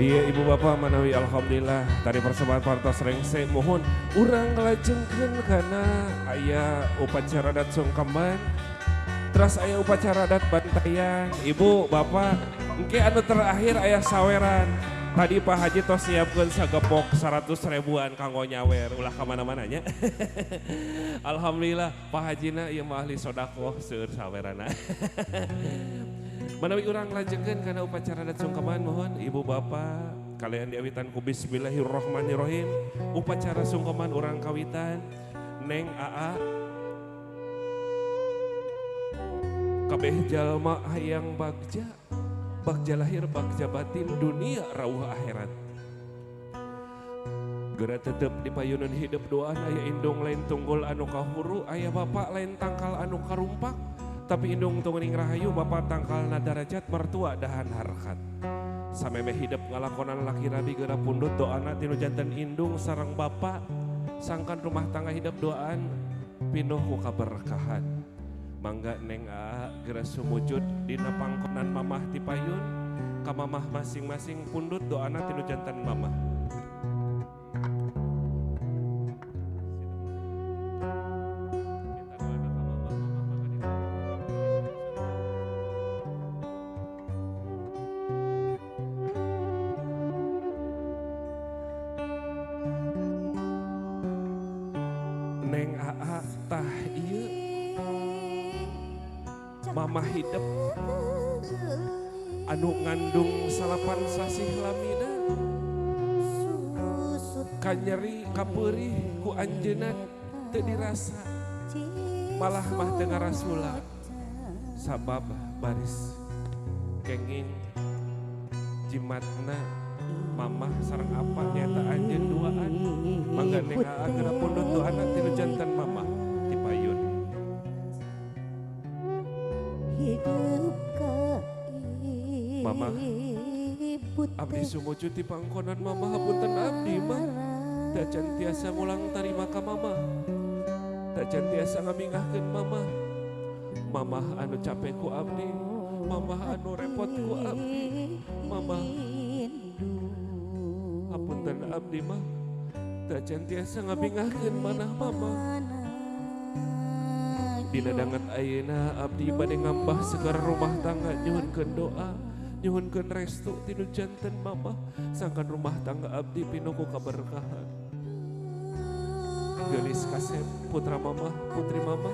Iya ibu bapak manawi alhamdulillah tadi persembahan partos rengse mohon urang ngelajengkeun karena aya upacara adat sungkeman terus aya upacara adat bantayan ibu bapak engke anu terakhir aya saweran tadi Pak Haji tos siapkeun sagepok 100 ribuan kanggo nyawer ulah kamana-mana nya alhamdulillah Pak Hajina ieu mah ahli sodaqoh seueur sawerana Manawi urang lajengkeun karena upacara adat sungkeman mohon ibu bapak kalian diawitan ku bismillahirrahmanirrahim upacara sungkeman urang kawitan Neng Aa kabeh jalma hayang bagja lahir bagja batin dunia rawuh akhirat geura tetep di payunan hidup doan aya indung lain tunggul anu kahuru aya bapak lain tangkal anu karumpak tapi indung tungguning rahayu bapak tangkal na darajat mertua dahan harkat sameme hidup ngalakonan laki rabi geura pundut doana tinu janten indung sareng bapak sangkan rumah tangga hidup doaan pinuh ku kaberkahan mangga Neng Aa geura sumujud dina pangkonan mamah ti payun ka mamah masing-masing pundut doana tinu janten mamah Neng Aa tah ieu mamah hidup anu ngandung salapan sasih lamina kanyeri kapeurih ku anjeunna teu dirasa malah mah teu ngarasula sabab baris kenging jimatna mamah sareng apa nyata anjeun duaan mangga Neng Aa geura pundut doana tinu janten mamah ti payun mamah abdi sumujud ti pangkonan mamah hapunten abdi mah da can tiasa mulang tarima ka mamah da can tiasa ngamingahkeun mamah mamah anu capek ku abdi mamah anu repot ku abdi mamah hapunten abdi mah da can tiasa ngabingahkeun manah mamah dina danget ayeuna abdi bade ngambah segara rumah tangga nyuhunkeun doa nyuhunkeun restu tinu janten mamah sangkan rumah tangga abdi pinuh ku kaberkahan geulis kasep putra mamah putri mamah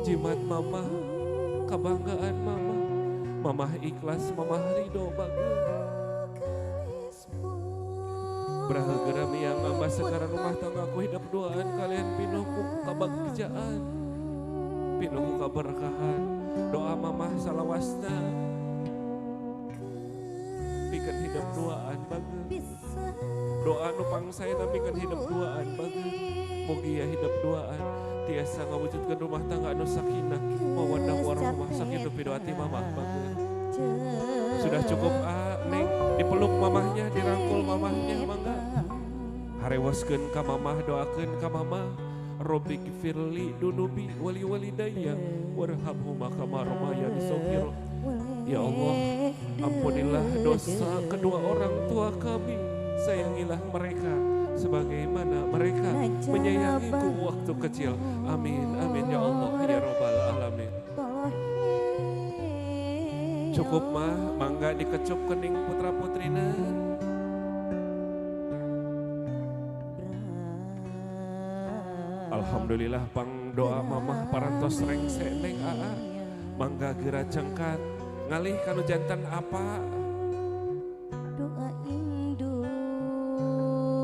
jimat mamah kabanggaan mamah mamah ikhlas mamah ridho bageun beraha geura miang ngambah segara rumah tangga ku hidup doaan kalian pinuh ku kabagjaan pinuh ku kaberkahan doa mamah salawasna pikeun hidup duaan bageun doa nu pangsaena pikeun hidup duaan bageun mugi ya hidup duaan tiasa ngawujudkeun rumah tangga anu sakinah mawaddah warahmah sakitu pidoati mamah bageun sudah cukup Neng dipeluk mamahnya dirangkul mamahnya mangga harewaskeun ka mamah doakeun ka mamah Robbi gfirli dunubi wali walidayya warhamhuma kama rabbayani shaghira. Ya Allah, ampunilah dosa kedua orang tua kami, sayangilah mereka sebagaimana mereka menyayangiku waktu kecil. Amin, amin ya Allah ya Rabbal alamin. Cukup mah, mangga dikecup kening putra putrina. Alhamdulillah pang doa mamah parantos rengse Neng Aa mangga geura cengkat ngalih kanu jantan apa doa induk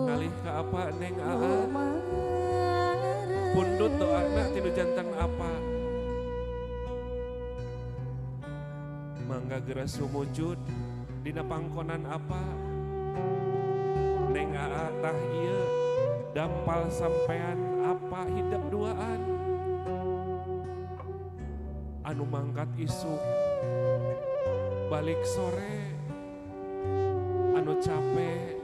ngalih ka apa Neng Aa pundut doana tinu jantan apa mangga geura sumujud dina pangkonan apa Neng Aa tah ieu dampal sampean apa hidup duaan anu mangkat isu balik sore anu capek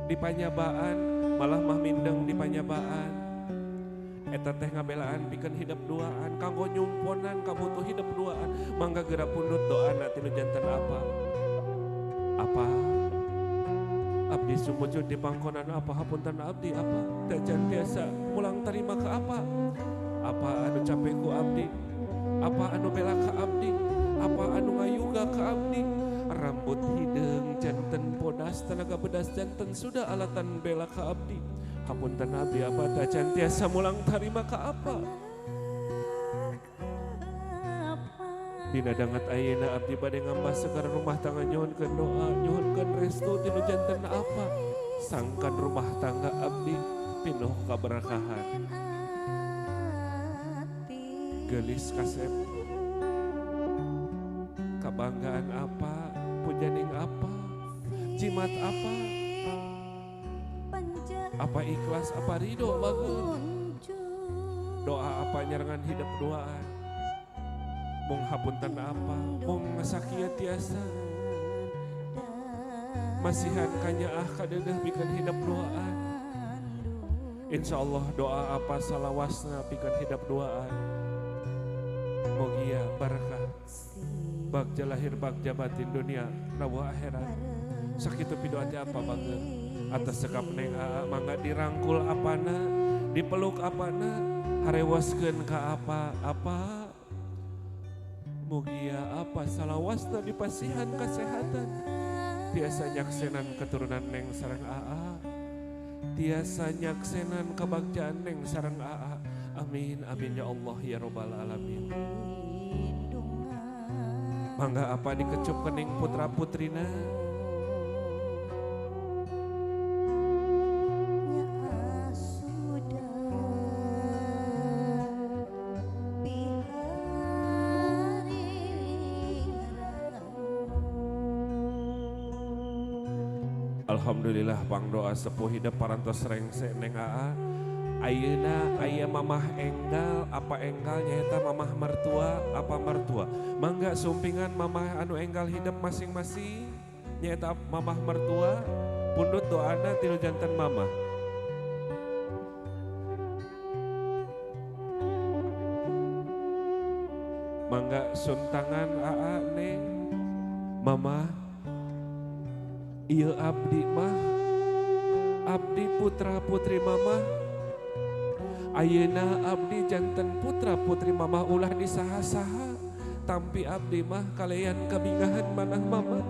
di panyabaan malah mah mindeng di panyabaan eta teh ngabelaan pikeun hidup duaan kanggo nyumponan kabutuh hidup duaan mangga geura pundut doana tinu janten apa Apa abdi sumujud di pangkonan apa hapunten abdi apa teu tiasa mulang tarima ke apa anu capek ku abdi apa anu bela ka abdi apa anu ngayuga ka abdi rambut hidung janten podas tenaga bedas janten sudah alatan bela ka abdi hapunten abdi apa teu tiasa mulang tarima ka apa dina dangat ayeuna abdi bade ngambah sekar rumah tangga nyuhunkeun doa nyuhunkeun restu tinu janten apa sangkan rumah tangga abdi pinuh kaberkahan gelis kasep kabanggaan apa pujaning apa jimat apa ikhlas apa ridho bageun doa apa nyerangan hidup doaan mung hapunten apa mung sakieu tiasa masihan kanyaah kadeudeuh pikeun hidup doaan insyaallah doa apa salawasna pikeun hidup doaan mogia barakah bagja lahir bagja batin dunia rawa akhirat sakitu pidoa teh apa bageun atas sekap neng aa mangga dirangkul apana dipeluk apana harewaskeun ka apa mugia apa salawasna dipasihan kesehatan tiasa nyaksenan keturunan neng sareng aa tiasa nyaksenan kebagjaan neng sareng aa amin amin ya Allah ya robbal alamin mangga apa dikecup kening putra putrina Alhamdulillah pang doa sepuh hidup parantos rengse neng aa ayeuna aya mamah enggal apa enggal nyaeta mamah mertua apa mertua mangga sumpingan mamah anu enggal hidup masing-masing nyaeta mamah mertua pundut doana tinu janten mamah mangga suntangan aa neng mamah ieu abdi mah abdi putra putri mama ayeuna abdi janten putra putri mama ulah disaha-saha tampi abdi mah kalean kabingahan manah mama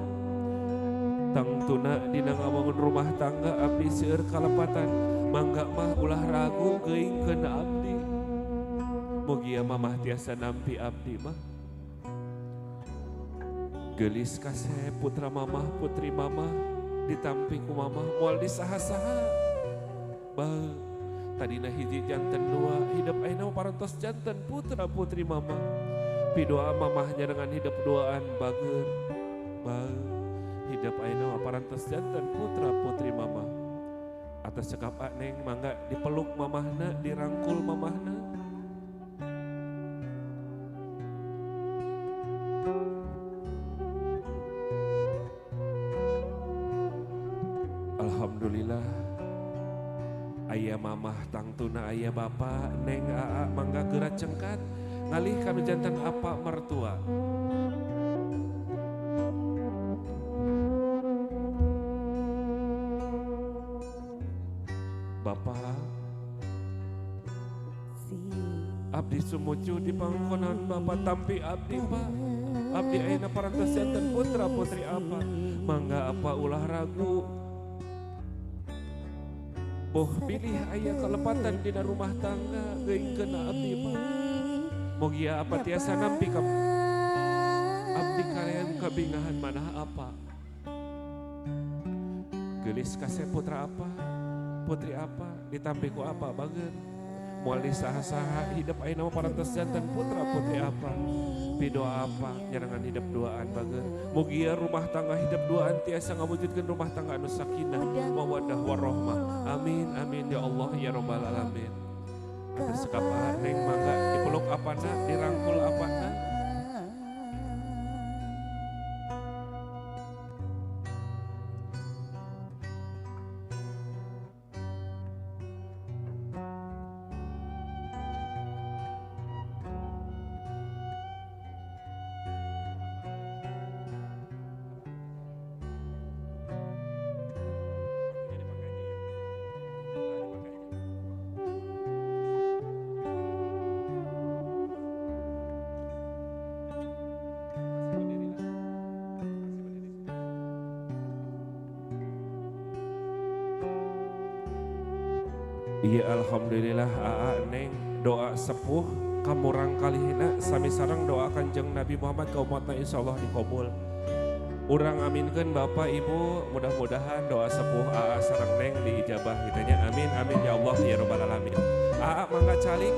tangtuna dina ngawangun rumah tangga abdi seueur kalepatan mangga mah ulah ragu geuingkeun abdi mugia mamah tiasa nampi abdi mah gelis kasih putra mamah putri mamah ditampi ku mamah moal disaha-saha bah tadina hiji janten dua hidup ayeuna parantos janten putra putri mamah pidoa mamahnya dengan hidup doaan bageun bah hidup ayeuna parantos janten putra putri mamah atas cekap neng mangga dipeluk mamahna dirangkul mamahna Alhamdulillah aya mamah tangtuna aya bapa neng aa mangga geura cengkat ngalih kanu janten apa mertua bapa abdi sumuju di pangkonan bapa tampi abdi pak abdi ayeuna parantos janten putra putri apa mangga apa ulah ragu boh pilih aya kalepatan dina rumah tangga geuingkeun abdi mah mogia apa tiasa nampi ka abdi kalian kabingahan manah apa geulis kase putra apa putri apa ditampi ku apa bageun moal disaha-saha hidup ayeuna parantos janten putra putri apa pidoa apa nyerangan hidup doaan bageun mugia rumah tangga hidup doaan tiasa ngawujudkeun rumah tangga anu sakinah mawaddah warahmah amin amin ya Allah ya robbal alamin atas sekapa neng mangga dipeluk apana dirangkul apana Iya alhamdulillah Aa Neng doa sepuh kamurang kalihina sami sareng doa Kanjeng Nabi Muhammad ka umatna insyaallah dikabul. Urang aminkeun Bapak Ibu mudah-mudahan doa sepuh Aa sareng Neng diijabah kitanya amin amin ya Allah ya rabbal alamin. Aa mangga calik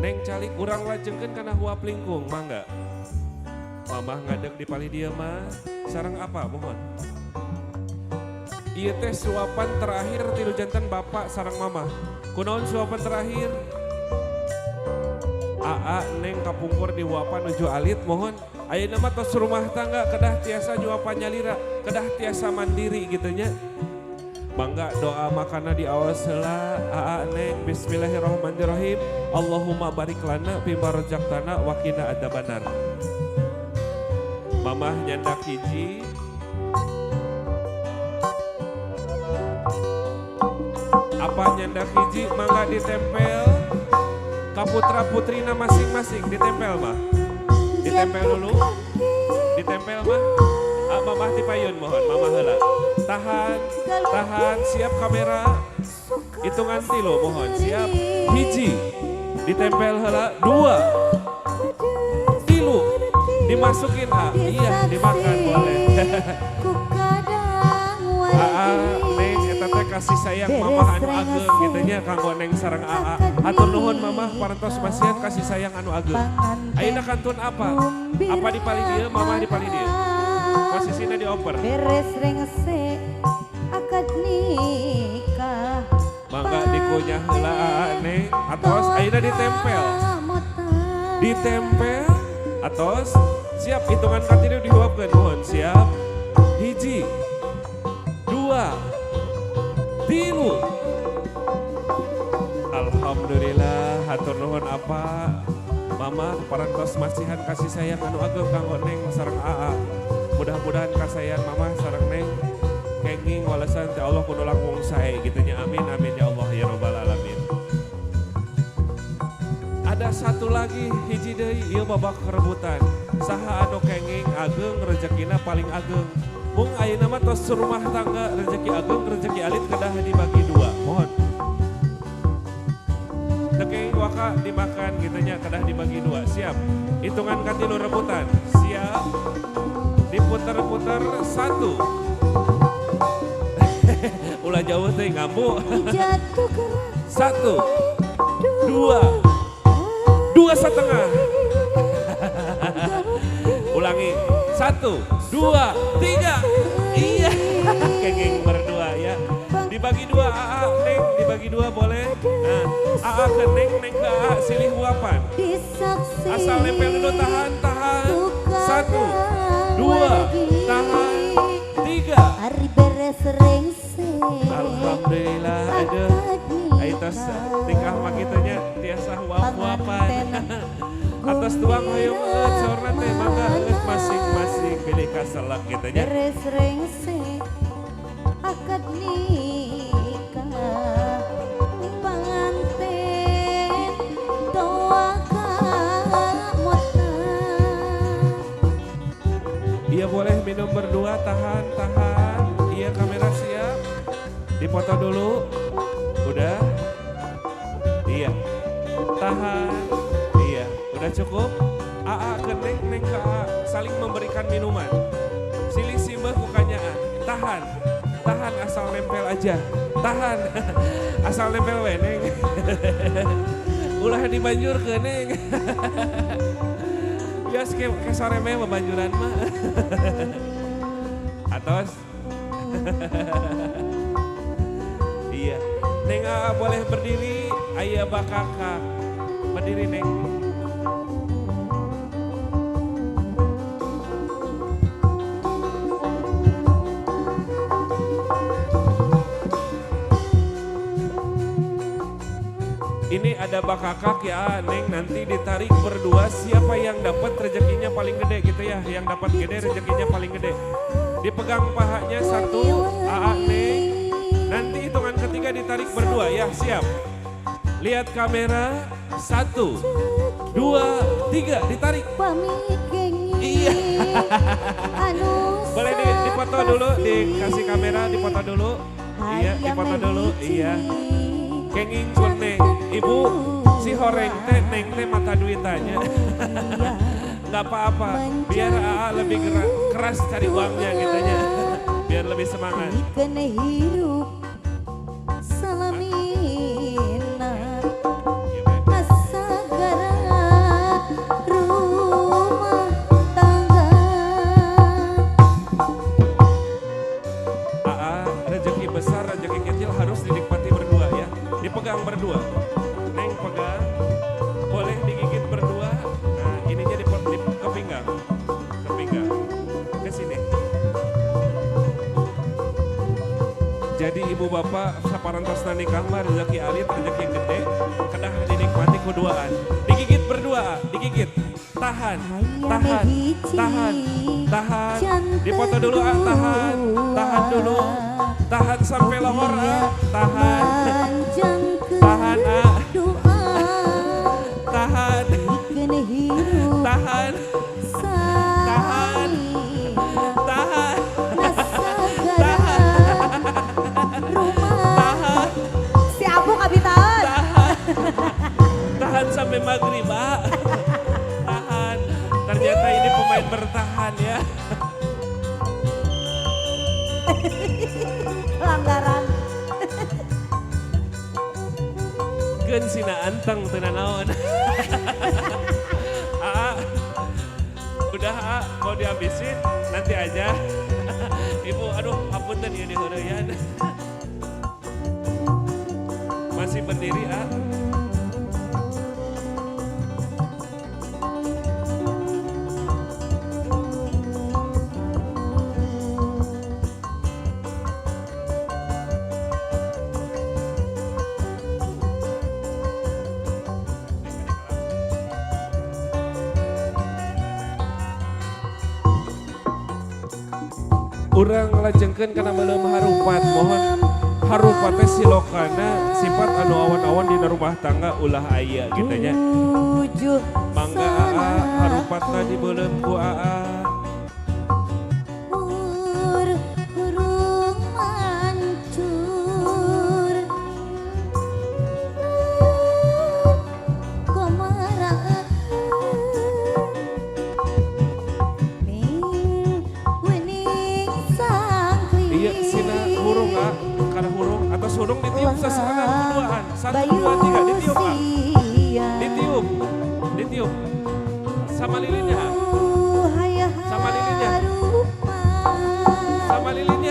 Neng calik urang lajengkeun kana huap lingkung mangga. Mamah ngadeg di pali dia mah sareng apa mohon. Ieu teh suapan terakhir tilu jantan bapak sareng mama. Kunaon suapan terakhir? Aa Neng kapungkur di wapan nuju alit mohon. Ayeuna mah tos rumah tangga kedah tiasa nyuapan nyalira, kedah tiasa mandiri gitunya. Mangga doa makana di awal heula Aa Neng bismillahirrahmanirrahim. Allahumma barik lana bima razaqtana wa qina adzabannar. Mamah nyandak hiji. Apa nyandak hiji mangga ditempel ka putra putrina masing-masing ditempel mah. Ditempel dulu. Ditempel mah. Mamah dipayun mohon mamah heula. Tahan siap kamera. Hitungan tilu mohon siap. Hiji ditempel heula, 2 tilu dimasukin iya dimakan boleh. Neng eta teh kasih sayang mamah anu ageng gitunya kanggo Neng sareng Aa. Hatur nuhun mamah parantos masihan kasih sayang anu ageng. Ayeuna kantun apa? Apa di pali dieu mamah di pali dieu. Posisina dioper. Beres rengse akad nikah. Mangga dikunyah heula Aa Neng atos ayeuna ditempel. Ditempel atos siap hitungan katilu dihuapkeun nuhun siap. Hiji 2 tilu. Alhamdulillah hatur nuhun apa mama parantos masihan kasih sayang anu ageng kanggo Neng sareng Aa. Mudah-mudahan kasayang mama sareng Neng kenging walesan ti Allah kudu langkung sae gitunya amin amin ya Allah ya rabbal alamin. Ada satu lagi hiji deui ieu babak rebutan. Saha anu kenging ageng rezekina paling ageng. Mung ayeuna mah tos rumah tangga rezeki ageng rezeki alit kedah dibagi 2. Mohon. Tekeng waka dimakan gitunya kedah dibagi 2. Siap. Hitungan katilu rebutan. Siap. Diputer-puter 1. Ulah jauh teh ngambu. 1 2 2 setengah. Ulangi 1 2 3. Iya. Kenging berdua ya. Dibagi 2 Aa Neng dibagi 2 boleh. Nah, Aa ke Neng Neng ke Aa silih huapan. Asal nempel dulu tahan 1 2 tahan 3. Hari beres rengse. Alhamdulillah aduh. Aitos tingkah makitanya tiasa huap-huapan. Atas tuang hoyong sorna teh mangga masing-masing pilih kaselak gitunya. Beres rengse akad nikah panganten doa kamotan. Iya boleh minum berdua tahan. Iya kamera siap. Dipoto dulu. Udah. Iya. Tahan. Iya. Udah cukup. Aa ke Neng ke Aa saling memberikan minuman. Silih simbah kukanyaan. Tahan asal nempel aja. Tahan asal nempel we Neng. Ulah dibanjur ke Neng. Bias ke sore meh banjuran mah. Atos. Iya. Neng Aa boleh berdiri. Aya bakakak. Berdiri Neng. Ini ada bakakak ya Neng nanti ditarik berdua siapa yang dapat rezekinya paling gede gitu ya. Yang dapat gede rezekinya paling gede. Dipegang pahanya 1 Aa Neng. Nanti hitungan ketiga ditarik berdua ya siap. Lihat kamera 1 2 3 ditarik. Iya. Boleh dipoto dulu dikasih kamera dipoto dulu. Iya dipoto dulu iya. Kenging kun neng, ibu si horeng teh neng teh mata duitannya. Nggak apa-apa, biar AA lebih keras cari uangnya gitunya, biar lebih semangat. Ikan hirup salamina asagara rumah tangga. AA rezeki besar, rezeki kecil harus dinikmati berdua ya, dipegang berdua. Neng pegang, boleh digigit berdua. Nah ininya di ke pinggang, ke sini. Jadi ibu bapak saparantosna nikah mah rezeki alit, rezeki gede, kedah dinikmati kuduaan. Digigit berdua, digigit. Tahan, tahan, tahan, tahan. Dipoto dulu ah, tahan, tahan dulu. Tahan sampai lohor ah, tahan. Tahan ah, tahan. Tahan, tahan, tahan. Si Abu kabitaan. Tahan sampai maghrib, Pak. Tahan. Ternyata ini pemain bertahan ya. Pelanggaran. Gen sina anteng teu naon. Udah mau dihabisin nanti aja. Ibu aduh apunten ya di horeyan. Masih berdiri Urang ngelajengkeun kana beuleum harupat, mohon harupat teh silokana sifat anu awan-awan di rumah tangga ulah aya gitu nya. Mangga AA harupatna di beuleum ku AA. Surung ditiup seserangan keduaan. 1, 2, 3 ditiup ah. Ditiup. Ditiup. Sama lilinnya. Sama lilinnya. Sama lilinnya.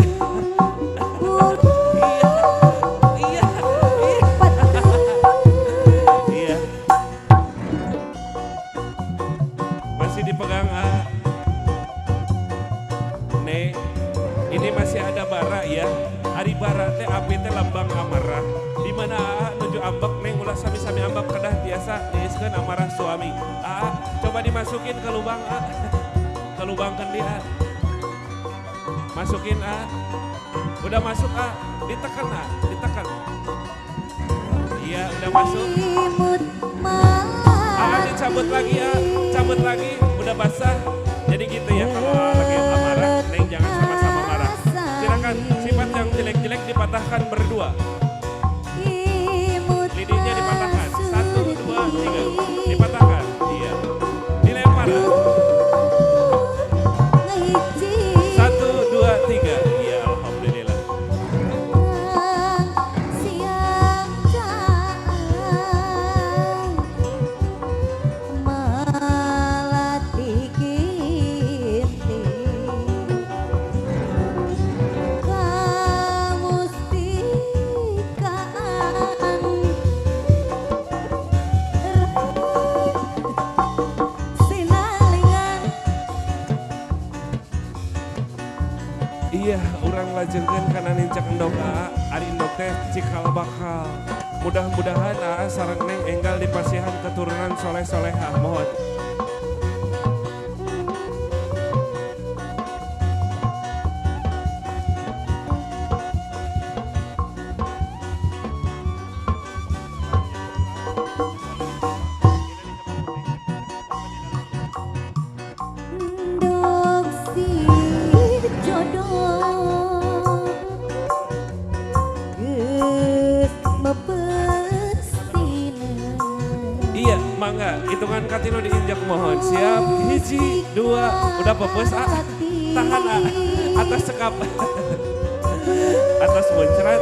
Iya. Iya. Iya. Masih dipegang ah. Nek, ini masih ada bara ya. Ari bara teh api teh lambang amarah. Di mana AA nuju ambek neng ulah sami-sami ambek kedah biasa diiskeun amarah suami. AA coba dimasukin ke lubang A. Ke lubang kendi A. Masukin A. Udah masuk A, ditekan A, ditekan. Iya, udah masuk. AA dicabut lagi A, cabut lagi, udah basah. Jadi gitu ya kalau AA lagi amarah, neng jangan sama-sama marah. Silakan sifat yang jelek-jelek dipatahkan berdua. Lidinya dipatahkan. 1, 2, 3. Dipatahkan. Iya. Dilempar. 1, 2, 3. Iya, alhamdulillah. Iya, orang lajengkeun kana nincak endog AA, ari endog teh cikal bakal. Mudah-mudahan AA sareng neng enggal dipasihan keturunan soleh-solehah, mohon. Geus mepeu hitungan katilu diinjak mohon. Siap, hiji, dua, udah pepes tahan atas sekap. Atas muncrat.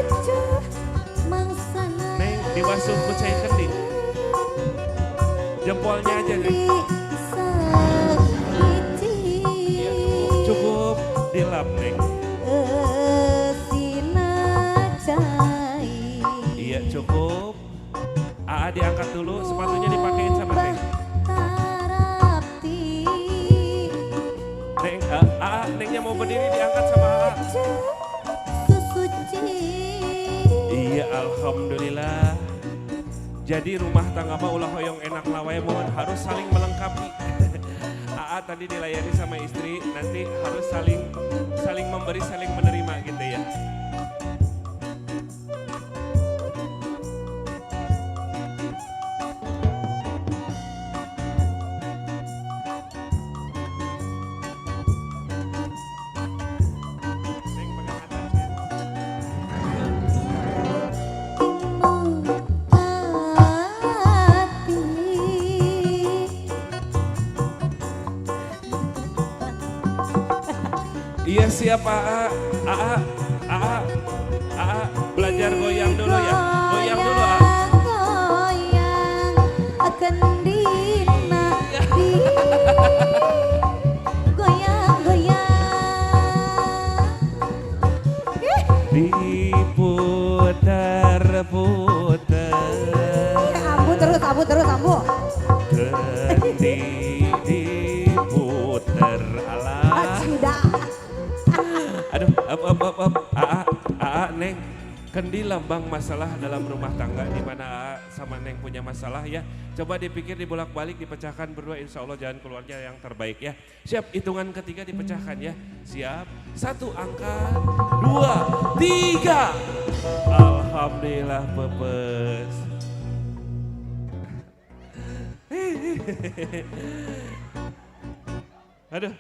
Neng diwasuh ku cai kending. Jempolnya aja Neng. Iya, cukup dilap Neng. Iya cukup. Diangkat dulu, sepatunya dipakein sama Neng. Nengnya mau berdiri diangkat sama Iya, alhamdulillah. Jadi rumah tangga mah ulah hoyong enak lawai mohon harus saling melengkapi. Tadi dilayani sama istri, nanti harus saling memberi, saling menerima gitu ya. Iya siap AA, belajar goyang dulu ya, goyang dulu Goyang akan dina di goyang-goyang diputar-putar. Ambu terus ambu. Kendi diputar alah. Aduh, Neng, kendi lambang masalah dalam rumah tangga di mana sama Neng punya masalah ya. Coba dipikir dibolak-balik dipecahkan berdua, insya Allah jalan keluarnya yang terbaik ya. Siap, hitungan ketiga dipecahkan ya. Siap, 1 angka, 2, 3. Alhamdulillah pepes. Aduh.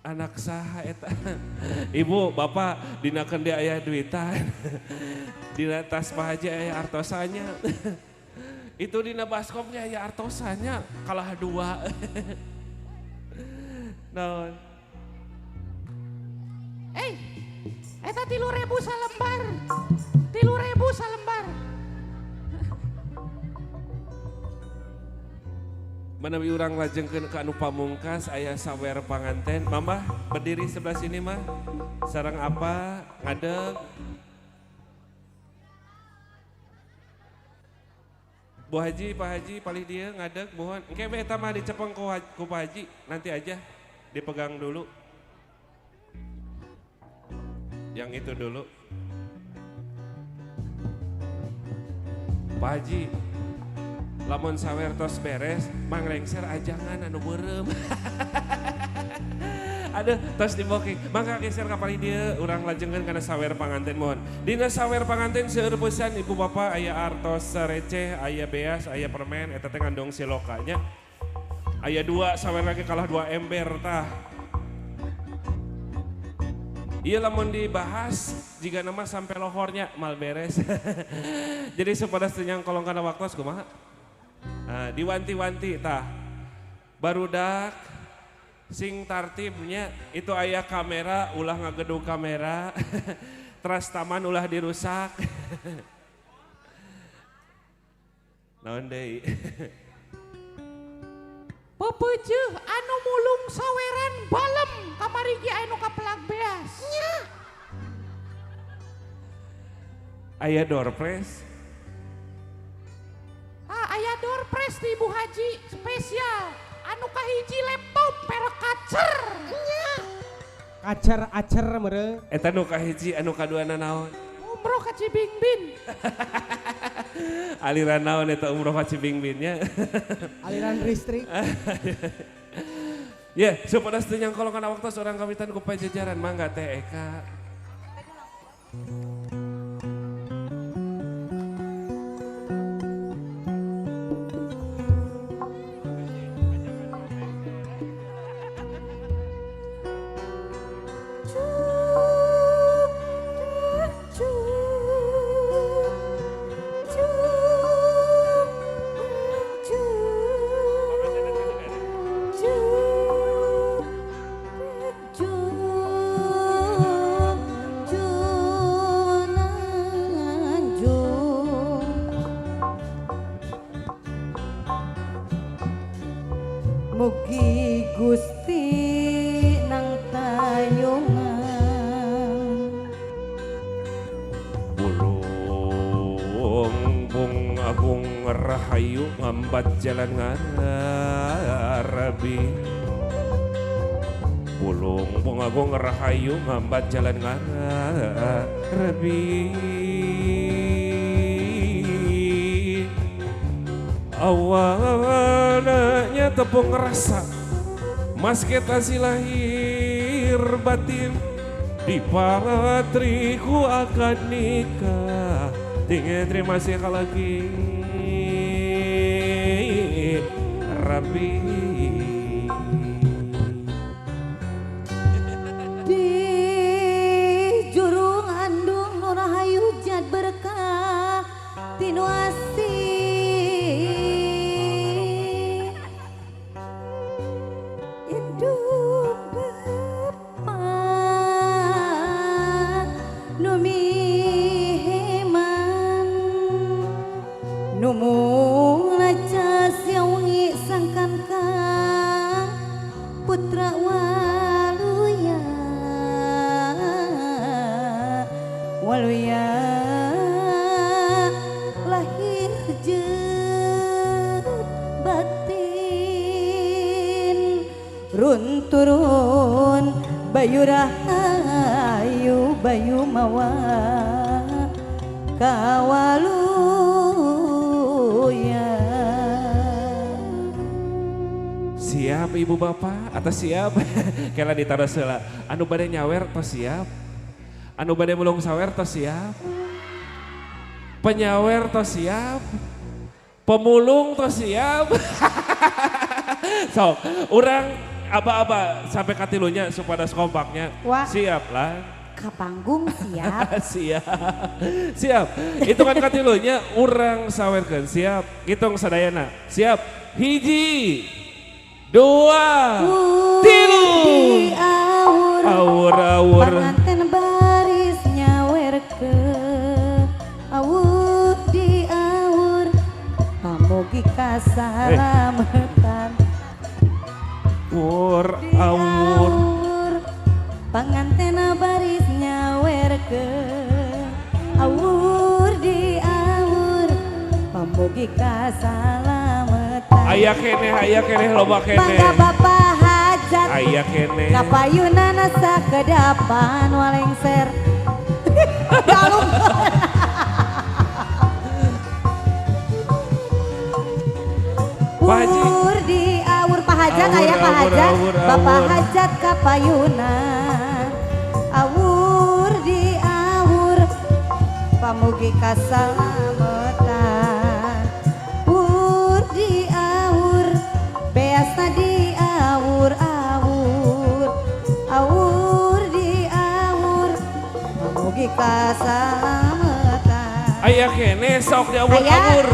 Anak saha eta. Ibu, bapak dinakeun dia aya duitan. Dina tas Pak Haji aya artosanya. Itu dina baskopnya aya artosanya kalah 2. Naon? Eta 3.000 salembar. 3.000 salembar. Menawi urang lajengkeun ka anu pamungkas aya sawer panganten. Mama berdiri sebelah sini mah. Sareng apa ngadeg. Bu Haji, Pak Haji, palih dia ngadeg mohon. Engke we eta mah dicepeng ku Pak Haji, nanti aja dipegang dulu. Yang itu dulu. Pak Haji, lamun sawer tos beres, manglengser ajangan anu beureum. Aduh, tos diboking. Mangga geser ka palih dieu, urang lajengkeun kana sawer panganten mohon. Dina sawer panganten seueur peusan ibu bapak aya artos receh, aya beas, aya permen, eta teh ngandung silokanya. Aya 2 sawer lagi kalah 2 ember tah. Iya lamun dibahas jika nama sampai lohornya mal beres. Jadi supaya senyang kolong kana waktos kumaha? Nah, diwanti-wanti tah. Barudak sing tartibnya itu aya kamera ulah ngagedug kamera. Teras taman ulah dirusak. Naon deui? Pepeuceuh anu mulung saweran balem kamarigi anu kapelak beas. Nya. Aya doorpress. Aya doorpress di Ibu Haji spesial. Anu kahiji laptop perek kacer. Nya. Acer mere. Eta nu kahiji anu kaduana naon? Umroh ka Cibingbin. Aliran naon eta umroh ka Cibingbinnya? Aliran listrik. Ya, supaya senyang kolong kana waktu seorang kawitan ku pajajaran mangga teh Eka. Mugi Gusti nang tayungan Bulung bung agung rahayu ngambat jalan ngarabi Bulung bung agung rahayu ngambat jalan ngarabi Awalnya tepung rasa Mas kita si lahir batin Di patriku akan nikah Tinggal terima kasih lagi Rabi di jurung andung nu rahayu jad berkah tinu asih indung bapa nu miheman nu mung laca siawangi sangkan kang putra waluya waluya lahir jeung batin run turun bayu rahayu bayu mawa kawaluya. Siap ibu bapak atau siap kela ditaruh sela anu bade nyawer tos siap anu bade mulung sawer tos siap penyawer tos siap pemulung tos siap sok urang aba-aba sampai katilunya supaya kompaknya Wah. siap lah Ka panggung siap. siap siap itu kan katilunya urang sawerkeun siap hitung sadayana siap hiji dua tilu Di awur awur-awur panganten baris nyawerkeun awur di awur pamugi kasalametan awur di awur awur panganten baris nyawerkeun awur di awur pamugi kasalametan aya keneh loba keneh Bangga Bapak Hajat aya keneh kapayunan sakedapan walengser galung Pak Haji. Awur di awur Pak Hajat Awur, aya Pak awur, Hajat awur, Bapak awur. Hajat kapayunan awur di awur pamugi kasalametan awur di awur beasna di awur awur awur di awur pamugi kasalametan aya keneh sok di Aya. awur-awur